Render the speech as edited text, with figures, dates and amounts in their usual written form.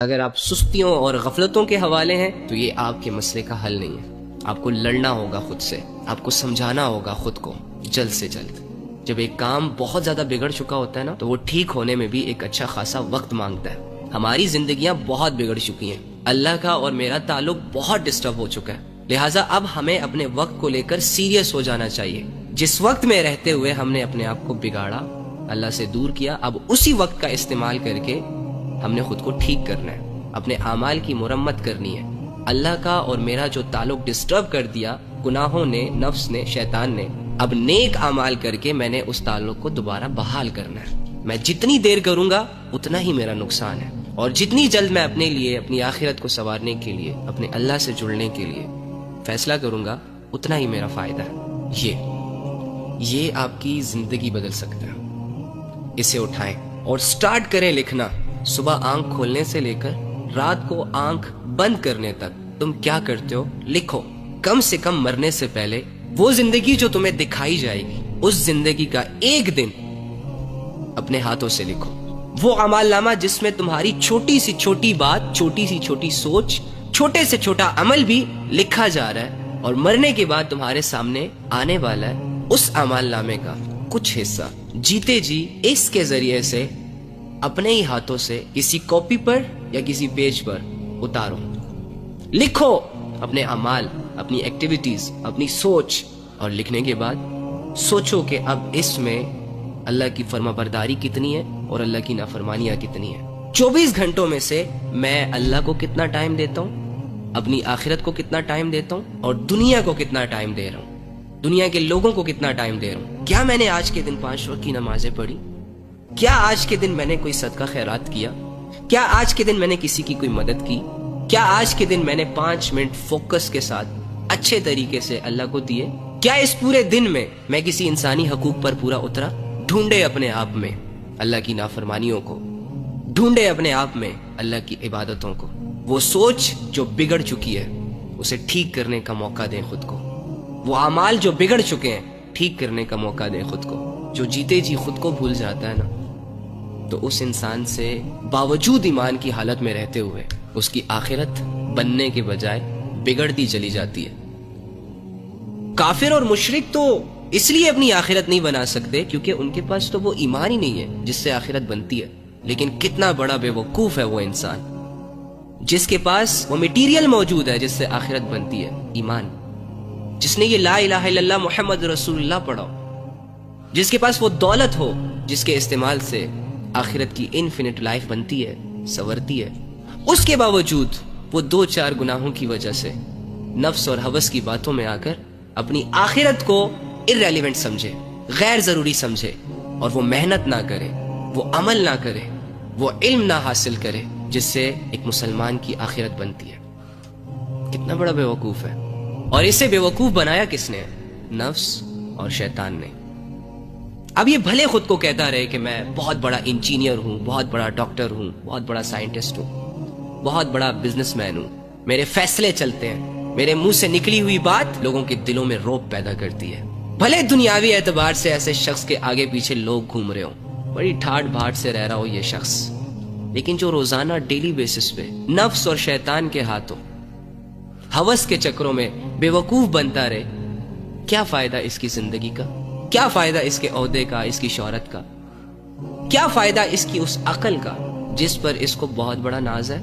اگر آپ سستیوں اور غفلتوں کے حوالے ہیں تو یہ آپ کے مسئلے کا حل نہیں ہے. آپ کو لڑنا ہوگا خود سے، آپ کو سمجھانا ہوگا خود کو جلد سے جلد. جب ایک کام بہت زیادہ بگڑ چکا ہوتا ہے نا تو وہ ٹھیک ہونے میں بھی ایک اچھا خاصا وقت مانگتا ہے. ہماری زندگیاں بہت بگڑ چکی ہیں، اللہ کا اور میرا تعلق بہت ڈسٹرب ہو چکا ہے. لہٰذا اب ہمیں اپنے وقت کو لے کر سیریس ہو جانا چاہیے. جس وقت میں رہتے ہوئے ہم نے اپنے آپ کو بگاڑا، اللہ سے دور کیا، اب اسی وقت کا استعمال کر کے ہم نے خود کو ٹھیک کرنا ہے، اپنے اعمال کی مرمت کرنی ہے. اللہ کا اور میرا جو تعلق ڈسٹرب کر دیا گناہوں نے، نفس نے، شیطان نے، اب نیک اعمال کر کے میں نے اس تعلق کو دوبارہ بحال کرنا ہے. میں جتنی دیر کروں گا اتنا ہی میرا نقصان ہے، اور جتنی جلد میں اپنے لیے، اپنی آخرت کو سنوارنے کے لیے، اپنے اللہ سے جڑنے کے لیے فیصلہ کروں گا اتنا ہی میرا فائدہ ہے. یہ آپ کی زندگی بدل سکتا ہے. اسے اٹھائیں اور سٹارٹ کریں لکھنا. صبح آنکھ کھولنے سے لے کر رات کو آنکھ بند کرنے تک تم کیا کرتے ہو لکھو. کم سے کم مرنے سے پہلے وہ زندگی جو تمہیں دکھائی جائے گی، اس زندگی کا ایک دن اپنے ہاتھوں سے لکھو. وہ اعمال نامہ جس میں تمہاری چھوٹی سی چھوٹی بات، چھوٹی سی چھوٹی سوچ، چھوٹے سے چھوٹا عمل بھی لکھا جا رہا ہے، اور مرنے کے بعد تمہارے سامنے آنے والا ہے اس اعمال نامے کا کچھ حصہ. جیتے جی اس کے ذریعے سے اپنے ہی ہاتھوں سے کسی کاپی پر یا کسی پیج پر اتارو. لکھو اپنے اعمال، اپنی ایکٹیویٹیز، اپنی سوچ، اور لکھنے کے بعد سوچو کہ اب اس میں اللہ کی فرما برداری کتنی ہے اور اللہ کی نافرمانیاں کتنی ہیں. 24 گھنٹوں میں سے میں اللہ کو کتنا ٹائم دیتا ہوں، اپنی آخرت کو کتنا ٹائم دیتا ہوں، اور دنیا کو کتنا ٹائم دے رہا ہوں، دنیا کے لوگوں کو کتنا ٹائم دے رہا ہوں. کیا میں نے آج کے دن 5 وقت کی نمازیں پڑھی؟ کیا آج کے دن میں نے کوئی صدقہ خیرات کیا؟ کیا آج کے دن میں نے کسی کی کوئی مدد کی؟ کیا آج کے دن میں نے 5 منٹ فوکس کے ساتھ اچھے طریقے سے اللہ کو دیے؟ کیا اس پورے دن میں میں کسی انسانی حقوق پر پورا اترا؟ ڈھونڈے اپنے آپ میں اللہ کی نافرمانیوں کو، ڈھونڈے اپنے آپ میں اللہ کی عبادتوں کو. وہ سوچ جو بگڑ چکی ہے اسے ٹھیک کرنے کا موقع دیں خود کو. وہ اعمال جو بگڑ چکے ہیں ٹھیک کرنے کا موقع دیں خود کو. جو جیتے جی خود کو بھول جاتا ہے نا، تو اس انسان سے باوجود ایمان کی حالت میں رہتے ہوئے اس کی آخرت بننے کے بجائے بگڑتی چلی جاتی ہے. کافر اور مشرک تو اس لیے اپنی آخرت نہیں بنا سکتے کیونکہ ان کے پاس تو وہ ایمان ہی نہیں ہے جس سے آخرت بنتی ہے. لیکن کتنا بڑا بے وقوف ہے وہ انسان جس کے پاس وہ میٹیریل موجود ہے جس سے آخرت بنتی ہے، ایمان. جس نے یہ لا الہ الا اللہ محمد رسول اللہ پڑھا، جس کے پاس وہ دولت ہو جس کے استعمال سے آخرت کی انفینٹ لائف بنتی ہے، سورتی ہے. اس کے باوجود وہ 2-4 گناہوں کی وجہ سے نفس اور ہوس کی باتوں میں آ کر اپنی آخرت کو irrelevant سمجھے، غیر ضروری سمجھے، اور وہ محنت نہ کرے، وہ عمل نہ کرے، وہ علم نہ حاصل کرے جس سے ایک مسلمان کی آخرت بنتی ہے. کتنا بڑا بے وقوف ہے. اور اسے بے وقوف بنایا کس نے؟ نفس اور شیطان نے. اب یہ بھلے خود کو کہتا رہے کہ میں بہت بڑا انجینئر ہوں، بہت بڑا ڈاکٹر ہوں، بہت بڑا سائنٹسٹ ہوں، بہت بڑا بزنس مین ہوں، میرے فیصلے چلتے ہیں، میرے منہ سے نکلی ہوئی بات لوگوں کے دلوں میں رعب پیدا کرتی ہے. بھلے دنیاوی اعتبار سے ایسے شخص کے آگے پیچھے لوگ گھوم رہے ہوں، بڑی ٹھاٹ بھاٹ سے رہ رہا ہو یہ شخص، لیکن جو روزانہ ڈیلی بیسس پہ نفس اور شیطان کے ہاتھوں، ہوس کے چکروں میں بے وقوف بنتا رہے، کیا فائدہ اس کی زندگی کا؟ کیا فائدہ اس کے عہدے کا، اس کی شہرت کا؟ کیا فائدہ اس کی اس عقل کا جس پر اس کو بہت بڑا ناز ہے؟